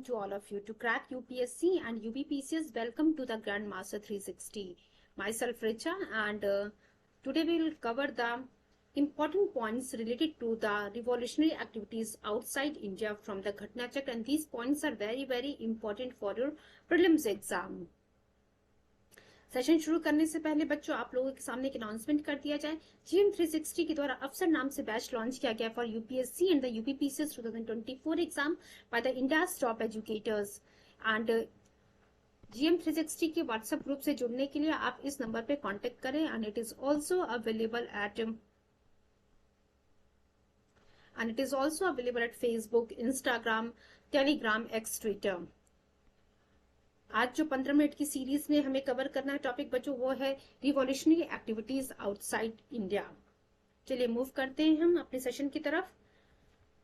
to all of you. To crack UPSC and UPPCS, welcome to the Grandmaster 360. Myself Richa, and today we will cover the important points related to the revolutionary activities outside India from the Ghatna Chakra, and these points are very important for your prelims exam. Session शुरू करने से पहले बच्चों आप लोगों के सामने एक अनाउंसमेंट कर दिया जाए। GM 360 के द्वारा अफसर नाम से बैच लॉन्च किया गया for UPSC and the UPPCS 2024 exam by the India's top educators. And GM 360 के व्हाट्सएप ग्रुप से जुड़ने के लिए आप इस नंबर पे कांटेक्ट करें and it is also available at Facebook, Instagram, Telegram, x, Twitter. आज जो 15 मिनट की सीरीज में हमें कवर करना है टॉपिक बच्चों वो है रिवॉल्यूशनरी एक्टिविटीज आउटसाइड इंडिया। चलिए मूव करते हैं हम अपने सेशन की तरफ।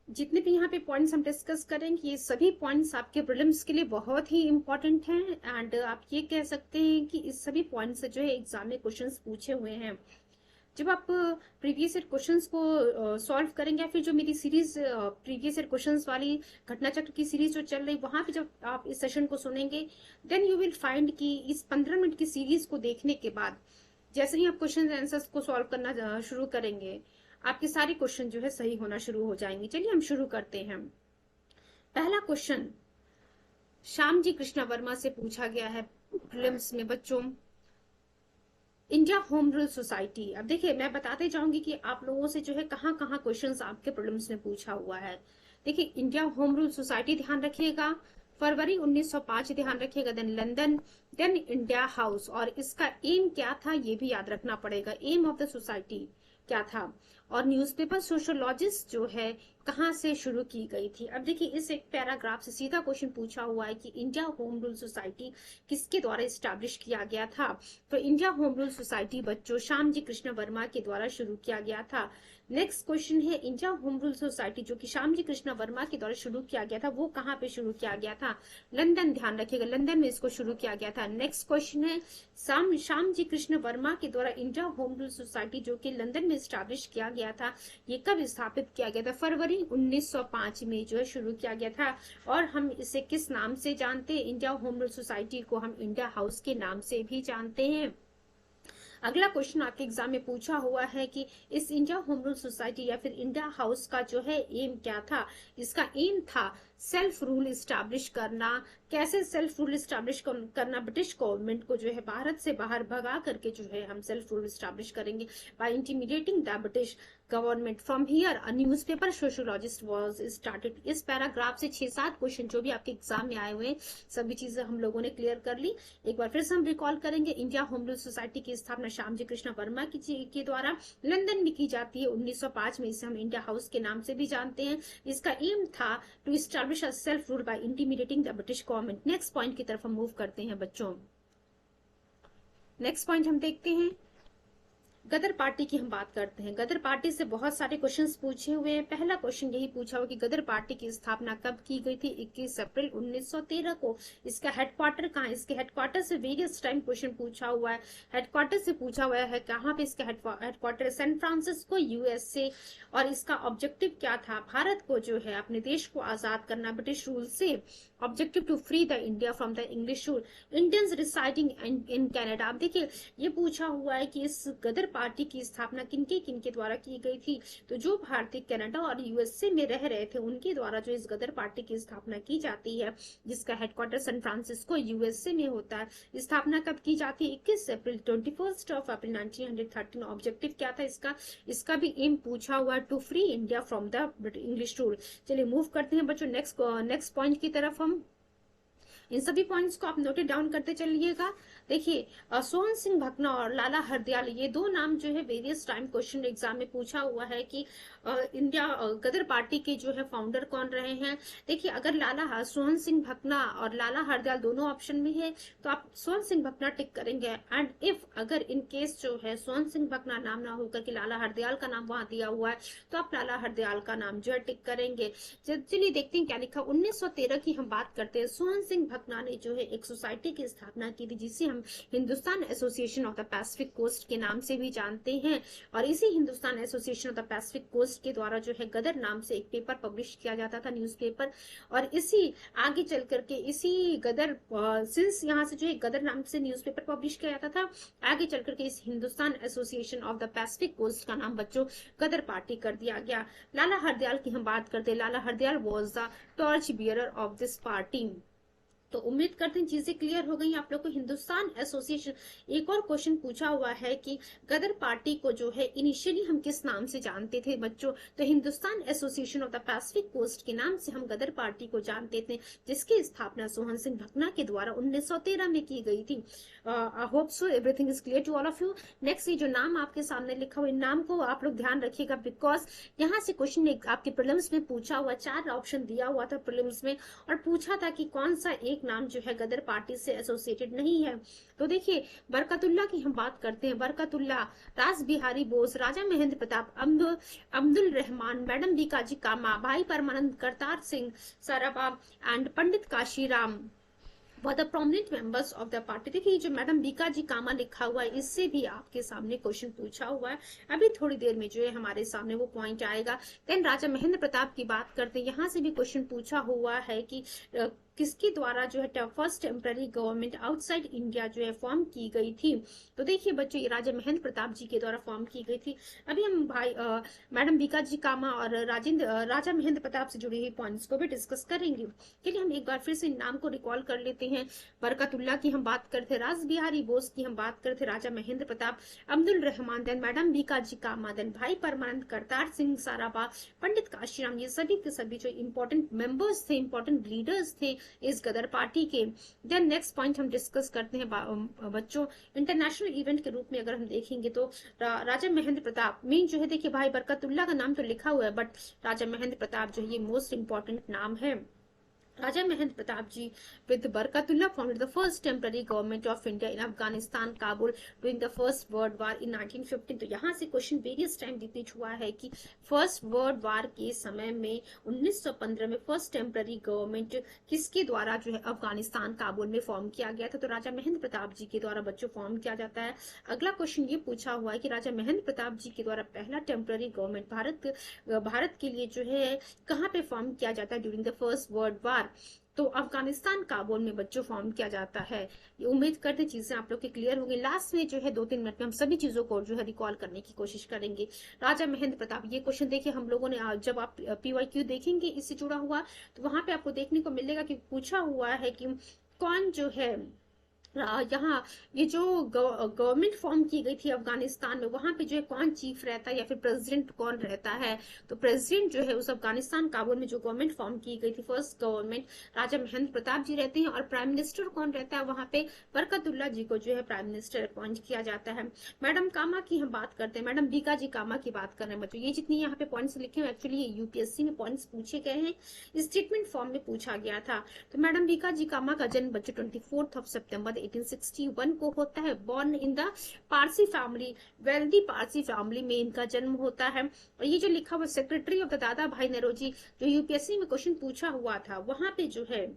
जितने भी यहाँ पे पॉइंट्स हम डिस्कस करेंगे ये सभी पॉइंट्स आपके प्रीलिम्स के लिए बहुत ही इंपॉर्टेंट हैं एंड आप ये कह सकते हैं कि इस सभी पॉइंट से जो है एग्जाम में क्वेश्चंस पूछे हुए हैं। जब आप प्रीवियस ईयर क्वेश्चंस को सॉल्व करेंगे या फिर जो मेरी सीरीज प्रीवियस ईयर क्वेश्चंस वाली घटना चक्र की सीरीज जो चल रही वहां पे जब आप इस सेशन को सुनेंगे देन यू विल फाइंड कि इस 15 मिनट की सीरीज को देखने के बाद जैसे ही आप क्वेश्चन आंसर्स को सॉल्व करना शुरू करेंगे आपके सारे क्वेश्चन जो है सही होना शुरू हो जाएंगे। चलिए हम शुरू करते हैं। पहला क्वेश्चन श्याम जी कृष्णा वर्मा से पूछा गया है प्रीलिम्स में बच्चों, इंडिया होम रूल सोसाइटी। अब देखिए मैं बताते जाऊंगी कि आप लोगों से जो है कहाँ क्वेश्चंस आपके प्रीलिम्स में पूछा हुआ है। देखिए इंडिया होम रूल सोसाइटी ध्यान रखिएगा, फरवरी 1905 ध्यान रखिएगा, then London, then India house, और इसका एम क्या था ये भी याद रखना पड़ेगा, एम ऑफ द सोसाइटी क्या था, और न्यूज़पेपर सोशियोलॉजिस्ट जो है कहाँ से शुरू की गई थी। अब देखिए इस एक पैराग्राफ से सीधा क्वेश्चन पूछा हुआ है कि इंडिया होम रूल सोसाइटी किसके द्वारा स्टैब्लिश किया गया था। तो इंडिया होम रूल सोसाइटी बच्चों श्याम जी कृष्ण वर्मा के द्वारा शुरू किया गया था। नेक्स्ट क्वेश्चन है इंडिया होम रूल सोसाइटी जो कि श्याम जी कृष्ण वर्मा के द्वारा शुरू किया गया था वो कहाँ पे शुरू किया गया था, लंदन, ध्यान रखिएगा लंदन में इसको शुरू किया गया था। नेक्स्ट क्वेश्चन है श्याम जी कृष्ण वर्मा के द्वारा इंडिया होम रूल सोसाइटी जो कि लंदन में स्टैब्लिश किया गया था ये कब स्थापित किया गया था, फरवरी 1905 में जो है शुरू किया गया था। और हम इसे किस नाम से जानते हैं, इंडिया होम रूल सोसाइटी को हम इंडिया हाउस के नाम से भी जानते हैं। अगला क्वेश्चन आपके एग्जाम में पूछा हुआ है कि इस इंडिया होम रूल सोसाइटी या फिर इंडिया हाउस का जो है एम क्या था। इसका एम था सेल्फ रूल स्टैब्लिश करना। कैसे सेल्फ रूल स्टैब्लिश करना, ब्रिटिश गवर्नमेंट को जो है भारत से बाहर भगा करके जो है हम सेल्फ रूल स्टैब्लिश करेंगे by intimidating the British government. From here a newspaper sociologist was started. इस पैराग्राफ से 6-7 क्वेश्चन जो भी आपके एग्जाम में आए हुए हैं सभी चीजें हम लोगों ने क्लियर कर ली। एक बार फिर से हम रिकॉल करेंगे, इंडिया होम रूल सोसाइटी की स्थापना श्याम जी कृष्ण वर्मा के द्वारा लंदन में की जाती है 1905 में, इसे हम इंडिया हाउस के नाम से भी जानते हैं। इसका एम था to establish a self rule by intimidating the British government. Next point की तरफ हम मूव करते हैं बच्चों। नेक्स्ट पॉइंट हम देखते हैं गदर पार्टी की हम बात करते हैं। गदर पार्टी से बहुत सारे क्वेश्चंस पूछे हुए हैं। पहला क्वेश्चन यही पूछा हुआ कि गदर पार्टी की स्थापना कब की गई थी, 21 अप्रैल 1913 को। इसका हेडक्वार्टर कहाँ है, इसके हेडक्वार्टर से वेरियस टाइम क्वेश्चन पूछा हुआ है। हेडक्वार्टर से पूछा हुआ है कहाँ पे इसका हेडक्वार्टर, सैन फ्रांसिस्को यूएसए। और इसका ऑब्जेक्टिव क्या था, भारत को जो है अपने देश को आजाद करना ब्रिटिश रूल से। Objective to free the India from the English rule, Indians residing in Canada. अब देखिए ये पूछा हुआ है कि इस गदर पार्टी की स्थापना किनके द्वारा की गई थी। तो जो भारतीय कनाडा और यूएसए में रह रहे थे उनके द्वारा जो इस गदर पार्टी की स्थापना की जाती है जिसका हेडक्वार्टर सैन फ्रांसिस्को यूएसए में होता है। स्थापना कब की जाती है, 21 अप्रैल 21 अप्रैल 1913। ऑब्जेक्टिव क्या था इसका भी एम पूछा हुआ है, to free India from the English rule. चलिए मूव करते हैं बच्चों नेक्स्ट पॉइंट की तरफ। हम इन सभी पॉइंट्स को आप नोटेड डाउन करते चलिएगा। देखिए सोहन सिंह भकना और लाला हरदयाल ये दो नाम जो है वेरियस टाइम क्वेश्चन एग्जाम में पूछा हुआ है कि इंडिया गदर पार्टी के जो है फाउंडर कौन रहे हैं। देखिए अगर सोहन सिंह भकना और लाला हरदयाल दोनों ऑप्शन में है तो आप सोहन सिंह भकना टिक करेंगे। एंड इफ अगर इन केस जो है सोहन सिंह भकना नाम ना होकर के लाला हरदयाल का नाम वहां दिया हुआ है तो आप लाला हरदयाल का नाम जो है टिक करेंगे। चलिए देखते हैं क्या लिखा। 1913 की हम बात करते हैं। सोहन सिंह भकना ने जो है एक सोसाइटी की स्थापना की थी जिसे हम Hindustan association of the Pacific coast के नाम से भी जानते हैं। और इसी Hindustan association of the Pacific coast के द्वारा जो है गदर नाम से एक पेपर पब्लिश किया जाता था, न्यूज़पेपर। और इसी आगे चल करके इसी गदर सिंस यहाँ से जो है गदर नाम से न्यूज़पेपर पब्लिश किया जाता था, आगे चल करके इस Hindustan association of the Pacific coast का नाम बच्चों गदर पार्टी कर दिया गया। लाला हरदयाल की हम बात करते हैं, Lala Hardayal was the torch bearer of this party. तो उम्मीद करते हैं चीजें क्लियर हो गई आप लोग को। हिंदुस्तान एसोसिएशन, एक और क्वेश्चन पूछा हुआ है कि गदर पार्टी को जो है इनिशियली हम किस नाम से जानते थे बच्चों, तो Hindustan association of the Pacific coast के नाम से हम गदर पार्टी को जानते थे, जिसकी स्थापना सोहन सिंह भकना के द्वारा 1913 में की गई थी। I hope so everything is clear to all of you. Next, ये जो नाम आपके सामने लिखा हुआ, इन नाम को आप लोग ध्यान रखिएगा, बिकॉज यहाँ से क्वेश्चन आपके प्रीलिम्स में पूछा हुआ, 4 ऑप्शन दिया हुआ था प्रीलिम्स में, और पूछा था कि कौन सा एक नाम जो है गदर पार्टी से एसोसिएटेड नहीं है। तो देखिए, बरकतुल्ला की हम बात करते हैं। Barkatullah, Ras Behari Bose, Raja Mahendra Pratap, Abdul Rahman, madam Bhikaji Cama, Bhai Parmanand, Kartar Singh Sarabha and Pandit Kashiram were the prominent members of the party. देखिए, जो मैडम बीकाजी कामा लिखा हुआ है, इससे भी आपके सामने क्वेश्चन पूछा हुआ है। अभी थोड़ी देर में जो है हमारे सामने वो पॉइंट आएगा। देन राजा महेंद्र प्रताप की बात करते हैं, यहाँ से भी क्वेश्चन पूछा हुआ है कि किसके द्वारा जो है first temporary government outside India जो है फॉर्म की गई थी। तो देखिए बच्चों, ये राजा महेंद्र प्रताप जी के द्वारा फॉर्म की गई थी। अभी हम मैडम बीकाजी कामा और राजा महेंद्र प्रताप से जुड़ी हुई पॉइंट्स को भी डिस्कस करेंगे। चलिए हम एक बार फिर से नाम को रिकॉल कर लेते हैं। बरकतुल्ला की हम बात करते, रास बिहारी बोस की हम बात करते, राजा महेंद्र प्रताप, अब्दुल रहमान, देन मैडम बीकाजी कामा, देन भाई परमानंद, करतार सिंह सराबा, पंडित काशीराम, ये सभी के सभी जो इंपॉर्टेंट मेंबर्स थे, इंपॉर्टेंट लीडर्स थे इस गदर पार्टी के। देन नेक्स्ट पॉइंट हम डिस्कस करते हैं बच्चों, इंटरनेशनल इवेंट के रूप में अगर हम देखेंगे तो राजा महेंद्र प्रताप मेन जो है, देखिए भाई बरकतुल्ला का नाम तो लिखा हुआ है, बट राजा महेंद्र प्रताप जो है ये मोस्ट इंपॉर्टेंट नाम है। राजा महेंद्र प्रताप जी with Barkatullah founded the first temporary government of India in Afghanistan, Kabul during the first world war in 1915। तो यहाँ से क्वेश्चन वेरियस टाइम रिपीट हुआ है कि फर्स्ट वर्ल्ड वार के समय में 1915 में फर्स्ट टेम्पररी गवर्नमेंट किसके द्वारा जो है अफगानिस्तान काबुल में फॉर्म किया गया था, तो राजा महेंद्र प्रताप जी के द्वारा बच्चों फॉर्म किया जाता है। अगला क्वेश्चन ये पूछा हुआ है कि राजा महेंद्र प्रताप जी के द्वारा पहला टेम्पररी गवर्नमेंट भारत के लिए जो है कहाँ पे फॉर्म किया जाता है during the first world war, तो अफगानिस्तान काबुल में बच्चों फॉर्म किया जाता है। ये उम्मीद करते चीजें आप लोग के क्लियर होंगी। लास्ट में जो है 2-3 मिनट में हम सभी चीजों को जो है रिकॉल करने की कोशिश करेंगे। राजा महेंद्र प्रताप, ये क्वेश्चन देखिए हम लोगों ने जब आप PYQ देखेंगे इससे जुड़ा हुआ, तो वहां पे आपको देखने को मिलेगा कि पूछा हुआ है कि कौन जो है यहाँ ये जो गवर्नमेंट फॉर्म की गई थी अफगानिस्तान में, वहां पे जो है कौन चीफ रहता है या फिर प्रेसिडेंट कौन रहता है, तो प्रेसिडेंट जो है उस अफगानिस्तान काबुल में जो गवर्नमेंट फॉर्म की गई थी फर्स्ट गवर्नमेंट, राजा महेंद्र प्रताप जी रहते हैं। और प्राइम मिनिस्टर कौन रहता है वहां पे, बरकतुल्ला जी को जो है प्राइम मिनिस्टर अपॉइंट किया जाता है। मैडम कामा की हम बात करते हैं, मैडम बीकाजी कामा की बात कर रहे हैं बच्चों। ये जितनी यहाँ पे पॉइंट्स लिखे हुए एक्चुअली ये यूपीएससी में पॉइंट्स पूछे गए हैं, स्टेटमेंट फॉर्म में पूछा गया था। तो मैडम बीकाजी कामा का जन्म बच्चों 24 सितंबर 1861 को होता है। Born in the Parsi family, wealthy Parsi family में इनका जन्म होता है। और ये जो लिखा हुआ secretary of the Dadabhai Naoroji, जो यूपीएससी में क्वेश्चन पूछा हुआ था, वहां पे जो है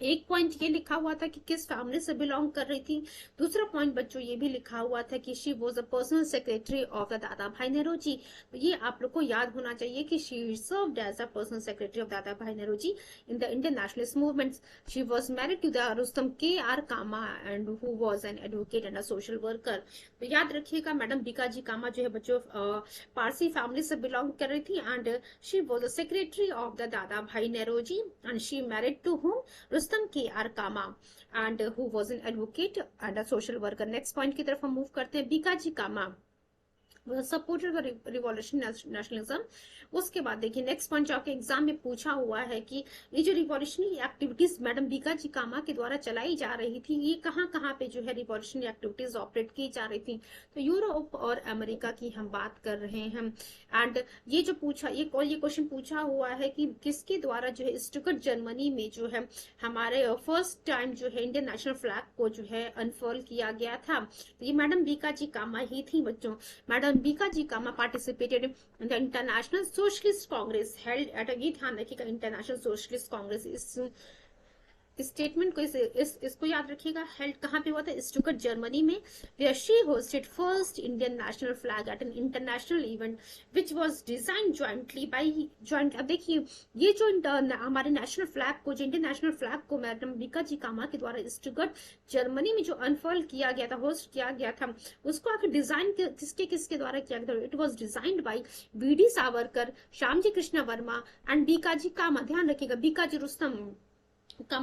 एक पॉइंट ये लिखा हुआ था कि किस फैमिली से बिलोंग कर रही थी। दूसरा पॉइंट बच्चों ये भी लिखा हुआ था कि she was a personal secretary of the Dadabhai Naoroji. तो ये आप लोग को याद होना चाहिए कि she served as a personal secretary of Dadabhai Naoroji in the Indian nationalist movement. She was married to the Rustom KR Cama and who was an advocate and a social worker. तो याद रखिएगा मैडम बीकाजी कामा जो है बच्चों पारसी फैमिली से बिलोंग कर रही थी and she was a secretary of the Dadabhai Naoroji and she married to whom KR Kama and who was an advocate and a social worker। Next point की तरफ हम मूव करते हैं। बीकाजी कामा सपोर्टेड रिवॉल्यूशन नेशनलिज्म। उसके बाद देखिए नेक्स्ट पॉइंट जो आपके एग्जाम में पूछा हुआ है कि ये जो revolutionary activities madam Bhikaji Cama के द्वारा चलाई जा रही थी, ये कहाँ पे जो है रिवॉल्यूशनरी एक्टिविटीज ऑपरेट की जा रही थी, तो यूरोप और अमेरिका की हम बात कर रहे हैं। एंड ये जो पूछा ये क्वेश्चन पूछा हुआ है कि किसके द्वारा जो है स्टुटगर्ट जर्मनी में जो है हमारे फर्स्ट टाइम जो है इंडियन नेशनल फ्लैग को जो है अनफर्ल किया गया था, तो ये मैडम बीकाजी कामा ही थी बच्चों। Madam Bhikaji Cama participated in the international socialist congress held at, ये ध्यान रखिएगा इंटरनेशनल सोशलिस्ट कांग्रेस इस स्टेटमेंट को इसको याद रखिएगा। हेल्ड कहाँ पे हुआ था? स्टुटगर्ट जर्मनी में, where she hosted first Indian national flag at an international event which was design jointly by joint. अब देखिए ये जो हमारे नेशनल फ्लैग को, जो इंडियन नेशनल फ्लैग को मैडम बीकाजी कामा के द्वारा स्टुटगर्ट जर्मनी में जो अनफॉल किया गया था, होस्ट किया गया था, उसको आखिर डिजाइन किसके किसके द्वारा किया गया था? It was designed by VD Savarkar, Shyamji Krishna Varma and Bhikaji Cama. ध्यान रखिएगा, बीकाजी रुस्तम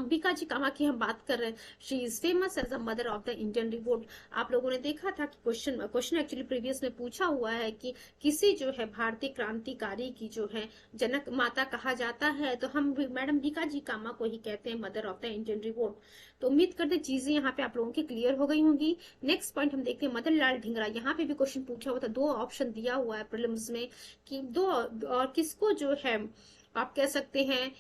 बीकाजी कामा की हम बात कर रहे हैं। She is famous as a mother of the Indian revolt. आप लोगों ने देखा था कि क्वेश्चन एक्चुअली प्रीवियस में पूछा हुआ है कि किसी जो है भारतीय क्रांतिकारी की जो है जनक माता कहा जाता है, तो हम मैडम बीकाजी कामा को ही कहते हैं mother of the Indian revolt. तो उम्मीद करते चीजें यहाँ पे आप लोगों की क्लियर हो गई होंगी। नेक्स्ट पॉइंट हम देखते हैं मदन लाल ढींगरा। यहाँ पे भी क्वेश्चन पूछा हुआ था, दो ऑप्शन दिया हुआ है प्रीलिम्स में कि दो और किसको जो है आप कह सकते हैं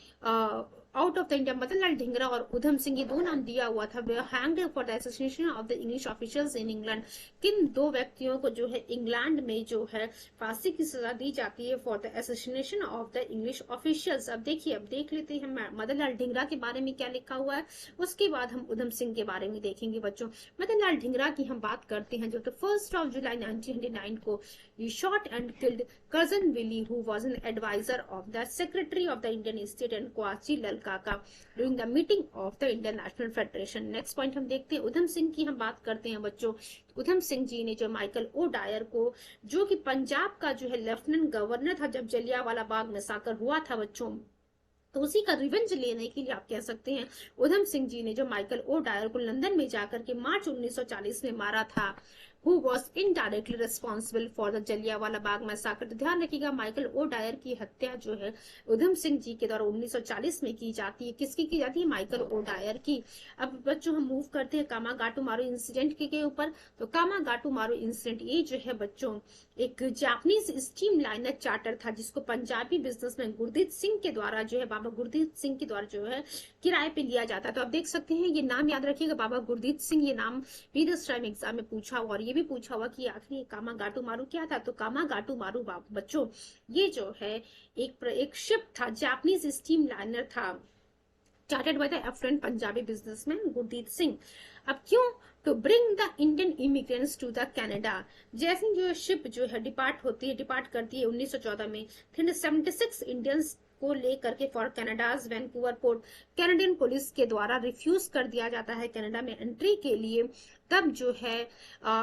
out of the India, Madan Lal Dhingra और उधम सिंह, ये दो नाम दिया हुआ था। Hanged for the association of the English officials in England. किन दो व्यक्तियों को जो है इंग्लैंड में जो है फांसी की सजा दी जाती है for the association of the English officials? अब देखिए, अब देख लेते हैं मदन लाल ढींगरा के बारे में क्या लिखा हुआ है, उसके बाद हम उधम सिंह के बारे में देखेंगे बच्चों। मदन लाल ढींगरा की हम बात करते हैं, जो 1 जुलाई 1909 को shot and killed cousin Willie, who was an advisor of the Secretary of the Indian State and Kwachi Lalkaka during the meeting of the Indian National Federation. Next point हम देखते हैं उधम सिंह की हम बात करते हैं बच्चों। उधम सिंह जी ने जो माइकल ओ डायर को, जो कि पंजाब का जो है लेफ्टिनेंट गवर्नर था जब जलियांवाला बाग मैसाकर हुआ था बच्चों, तो उसी का रिवेंज लेने के लिए आप कह सकते हैं उधम सिंह जी ने जो माइकल ओ डायर को लंदन में जाकर के मार्च 1940 में मारा था, who was indirectly responsible for the Jallianwala Bagh मैसाकर। तो ध्यान रखिएगा, माइकल ओ डायर की हत्या जो है उधम सिंह जी के द्वारा 1940 में की जाती है। किसकी की जाती है? माइकल ओ डायर की। अब बच्चों हम मूव करते हैं कामागाटू मारू इंसिडेंट के ऊपर। तो कामागाटू मारू इंसिडेंट ये जो है बच्चों एक जापानीज स्टीम लाइनर चार्टर था, जिसको पंजाबी बिजनेसमैन गुरदीप सिंह के द्वारा जो है, बाबा गुरदीप सिंह के द्वारा जो है किराए पे लिया जाता है। तो आप देख सकते हैं, ये नाम याद रखिएगा, बाबा गुरदीप सिंह, ये नाम प्रीवियस टाइम एग्जाम में पूछा हुआ, और ये भी पूछा हुआ कि आखिर कामागाटू मारू क्या था? तो कामागाटू मारू बच्चों ये जो है एक शिप था, जापानीज स्टीम लाइनर था, chartered by the affluent Punjabi businessman Gurdeep Singh. अब क्यों? To bring the Indian immigrants to the Canada. जैसे जो शिप जो है डिपार्ट करती है 1914 में, 376 इंडियंस को लेकर के for Canada's Vancouver port. Canadian police के द्वारा रिफ्यूज कर दिया जाता है कनाडा में एंट्री के लिए। तब जो है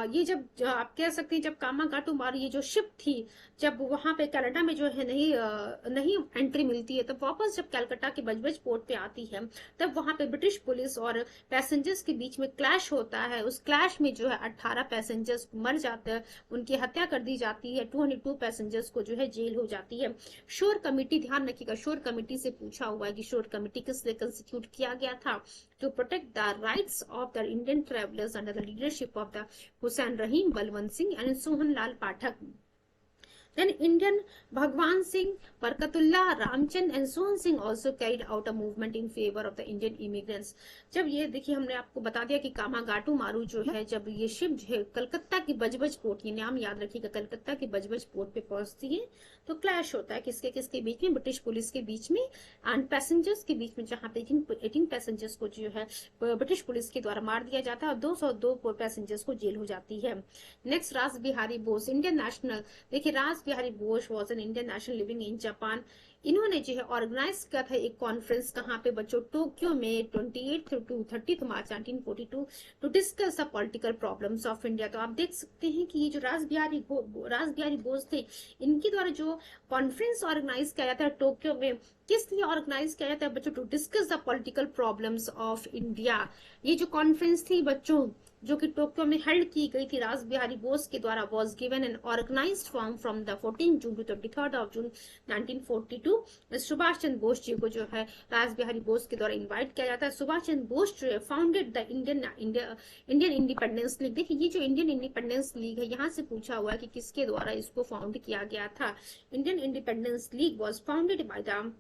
ये जब आप कह सकते हैं, जब कामागाटू मारू ये जो शिप थी, जब वहां पे कनाडा में जो है नहीं एंट्री मिलती है, तब वापस जब कलकत्ता के बजबज पोर्ट पे आती है, तब वहां पे ब्रिटिश पुलिस और पैसेंजर्स के बीच में क्लैश होता है। उस क्लैश में जो है 18 पैसेंजर्स मर जाते हैं, उनकी हत्या कर दी जाती है। 202 पैसेंजर्स को जो है जेल हो जाती है। शोर कमेटी, ध्यान रखिएगा, शोर कमेटी से पूछा हुआ है कि शोर कमेटी किसने कंस्टिट्यूट किया गया था? To protect the rights of the Indian travellers under the leadership of the Hussain Rahim, Balwant Singh and Sohan Lal Pathak. Then Indian Bhagwan Singh, Barkatullah, Ramchand and Sohan Singh also carried out a movement in favor of the Indian immigrants. जब ये देखिए हमने आपको बता दिया कि कामागाटू मारू जो है, जब ये शिप जो है कलकत्ता की बजबज पोर्ट, ये नाम याद रखिएगा, कलकत्ता की बजबज पोर्ट पे पहुंचती है, तो क्लैश होता है किसके किसके बीच में? ब्रिटिश पुलिस के बीच में एंड पैसेंजर्स के बीच में, जहां पे 18 पैसेंजर्स को जो है ब्रिटिश पुलिस के द्वारा मार दिया जाता है और 202 पैसेंजर्स को जेल हो जाती है। नेक्स्ट, रास बिहारी बोस, इंडियन नेशनल। देखिए रास Behari Bose was an Indian national living in Japan. इन्होंने जो है ऑर्गेनाइज किया था एक कॉन्फ्रेंस, कहाँ पे बच्चों? टोक्यो में 28 to 30 March 1942 to discuss the political problems of India. तो आप देख सकते हैं कि ये जो रास बिहारी बोस थे, इनके द्वारा जो कॉन्फ्रेंस ऑर्गेनाइज किया जाता है टोक्यो में, किस लिए ऑर्गेनाइज किया जाता है बच्चों? To discuss the political problems of India. ये जो कॉन्फ्रेंस थी बच्चों, जो कि टोक्यो में हेल्ड की गई थी रास बिहारी बोस के द्वारा, was given an organised form from the 14 June to 23 June 1942। Subhash Chandra Bose ji को जो है रास बिहारी बोस के द्वारा इन्वाइट किया जाता है। सुभाष चंद्र बोस जो है founded the Indian independence league. देखिए ये जो इंडियन इंडिपेंडेंस लीग है, यहाँ से पूछा हुआ है कि किसके द्वारा इसको फाउंड किया गया था। Indian independence league was founded by the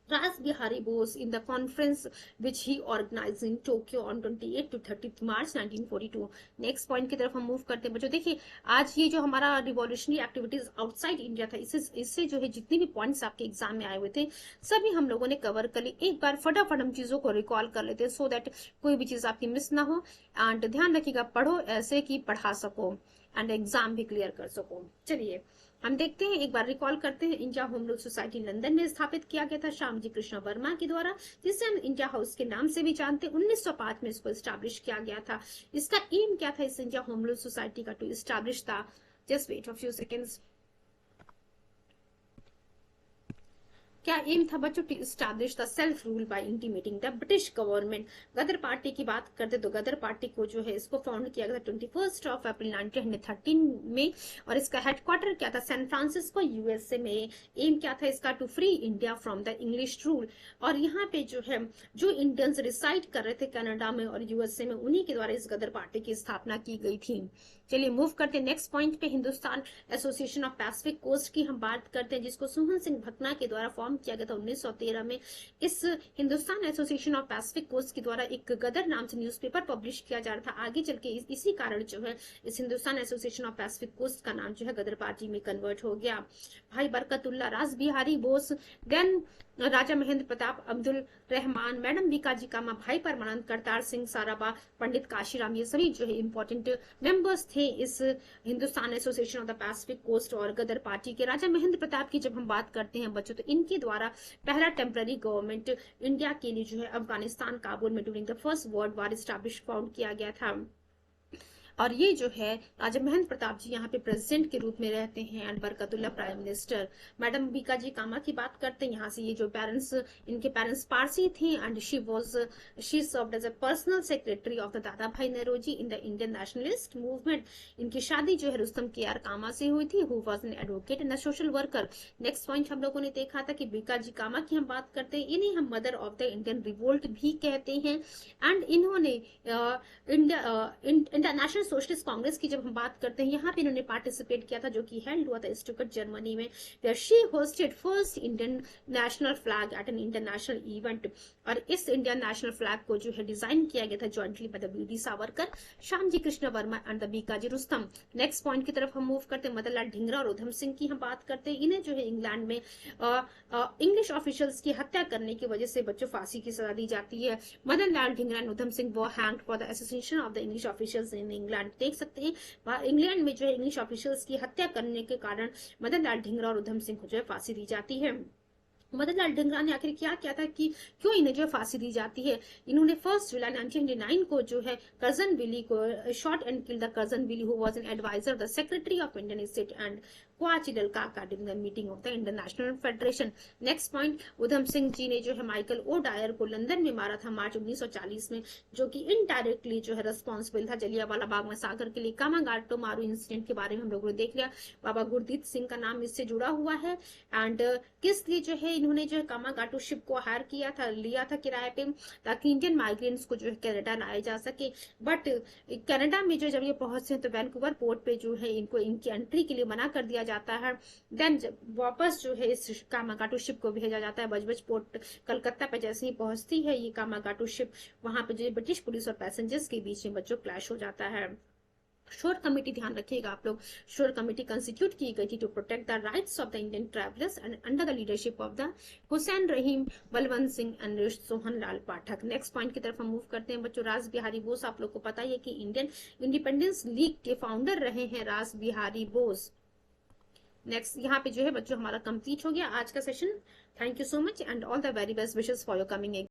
Ras Bihari Bose in the conference which he organized in Tokyo on 28 to 30 March 1942. Next point की तरफ हम मूव करते हैं बच्चों। देखिए आज ये जो हमारा रिवॉल्यूशनरी एक्टिविटीज आउटसाइड इंडिया था, इससे जो है जितने भी पॉइंट्स आपके एग्जाम में आए हुए थे सभी हम लोगों ने कवर कर ली। एक बार फटाफट हम चीजों को रिकॉल कर लेते हैं सो दैट कोई भी चीज आपकी मिस ना हो। एंड ध्यान रखिएगा, पढ़ो ऐसे कि पढ़ा सको एंड एग्जाम भी क्लियर कर सको। चलिए हम देखते हैं, एक बार रिकॉल करते हैं। India home rule society London में स्थापित किया गया था श्यामजी कृष्ण वर्मा के द्वारा, जिसे हम इंडिया हाउस के नाम से भी जानते हैं। 1905 में इसको स्टैब्लिश किया गया था। इसका एम क्या था इस इंडिया होम रूल सोसाइटी का? टू स्टैब्लिश था, just wait a few seconds. क्या एम था बच्चों? To establish the self rule by intimidating the British government. Ghadar party की बात करते तो गदर पार्टी को जो है इसको फाउंड किया गया था 21 अप्रैल 1913 में, और इसका हेडक्वार्टर क्या था? सैन फ्रांसिस्को यूएसए में। एम क्या था इसका? To free India from the English rule. और यहाँ पे जो है जो इंडियंस रिसाइड कर रहे थे कनाडा में और यूएसए में, उन्हीं के द्वारा इस गदर पार्टी की स्थापना की गई थी। चलिए मूव करते हैं नेक्स्ट पॉइंट पे। Hindustan association of Pacific coast की हम बात करते हैं, जिसको सुमन सिंह भकना के द्वारा फॉर्म किया गया था 1913 में। इस Hindustan association of Pacific coast के द्वारा एक गदर नाम से न्यूज़पेपर पब्लिश किया जा रहा था। आगे चल के इसी कारण जो है इस Hindustan association of Pacific coast का नाम जो है गदर पार्टी में कन्वर्ट हो गया। भाई बरकतुल्ला, रास बिहारी बोस, देन राजा महेंद्र प्रताप, अब्दुल रहमान, मैडम बीकाजी कामा, भाई परमानंद, करतार सिंह साराबा, पंडित काशीराम, ये सभी जो है इंपॉर्टेंट मेंबर्स थे इस Hindustan association of the Pacific coast और गदर पार्टी के। राजा महेंद्र प्रताप की जब हम बात करते हैं बच्चों, तो इनके द्वारा पहला टेम्पररी गवर्नमेंट इंडिया के लिए जो है अफगानिस्तान काबुल में during the first world war establish found किया गया था। और ये जो है राजा महेंद्र प्रताप जी यहाँ पे प्रेसिडेंट के रूप में रहते हैं and Barkatullah prime minister. Madam Bhikaji Cama की बात करते हैं, यहाँ से ये जो पेरेंट्स, इनके पेरेंट्स पारसी थे and she served as a personal secretary of the Dadabhai Naoroji in the Indian nationalist movement. इनकी शादी जो है रुस्तम के आर कामा से हुई थी, who was an advocate and a social worker. Next point हम लोगों ने देखा था कि बीकाजी कामा की हम बात करते हैं, इन्हें हम mother of the Indian revolt भी कहते हैं। एंड इन्होंने इंटरनेशनल सोशलिस्ट कांग्रेस की जब हम बात करते हैं, यहाँ पे इन्होंने पार्टिसिपेट किया था, जो कि हेल्ड हुआ था स्टुटगर्ट जर्मनी में, where she hosted first Indian national flag at an international event. और इस इंडियन नेशनल फ्लैग को जो है डिजाइन किया गया था jointly by the BD. Savarkar, Shyamji Krishna Varma and the Bikaji Rustam. Next point की तरफ हम मूव करते हैं। मदन लाल ढींगरा और उधम सिंह की हम बात करते हैं। इन्हें जो है इंग्लैंड में इंग्लिश ऑफिशियल्स की हत्या करने की वजह से बच्चों फांसी की सजा दी जाती है। मदन लाल ढींगरा एंड उधम सिंह वो hanged for the association of the English officials in England. देख सकते हैं इंग्लैंड में जो है इंग्लिश ऑफिशियल्स की हत्या करने के कारण मदन लाल ढींगरा और उधम सिंह को जो है फांसी दी जाती है। मदन लाल ढींगरा ने आखिर क्या किया था कि क्यों इन्हें जो फांसी दी जाती है? इन्होंने 1 जुलाई 1909 को जो है कर्जन विली को shot and kill the Curzon Wyllie who was an adviser the secretary of Indian state and क्वाचिडल काका during the meeting of the international federation. Next point, Udham Singh ji ने जो है माइकल ओ डायर को लंदन में मारा था मार्च 1940 में, जो कि इनडायरेक्टली जो है रिस्पॉन्सिबल था जलियांवाला बाग मैसाकर के लिए। कामागाटो मारू इंसिडेंट के बारे में हम लोगों ने देख लिया। बाबा गुरदीप सिंह का नाम इससे जुड़ा हुआ है। एंड किस लिए जो है इन्होंने जो है कामागाटो शिप को हायर किया था, लिया था किराए पे, ताकि इंडियन माइग्रेंट्स को जो है कनाडा लाया जा सके। बट कनाडा में जो जब ये पहुंचे तो वैंकूवर पोर्ट पे जो है इनको इनकी एंट्री के लिए मना कर दिया जाता है। देन वापस जो है इस कामागाटो शिप को भेजा जाता है बजबज पोर्ट कलकत्ता पे। जैसे ही पहुंचती है ये कामागाटो शिप, वहां पे जो ब्रिटिश पुलिस और पैसेंजर्स के बीच में बच्चों क्लैश हो जाता है। शोर कमेटी, ध्यान रखिएगा आप लोग, शोर कमेटी कंस्टिट्यूट की गई थी to protect the rights of the Indian travellers and under the leadership of the Hussain Rahim, Balwant Singh and Sohan Lal Pathak. Next point की तरफ हम मूव करते हैं बच्चों। रास बिहारी बोस, आप लोग को पता है कि इंडियन इंडिपेंडेंस लीग के फाउंडर रहे हैं रास बिहारी बोस। नेक्स्ट यहाँ पे जो है बच्चों हमारा कंप्लीट हो गया आज का session. Thank you so much and all the very best wishes for your coming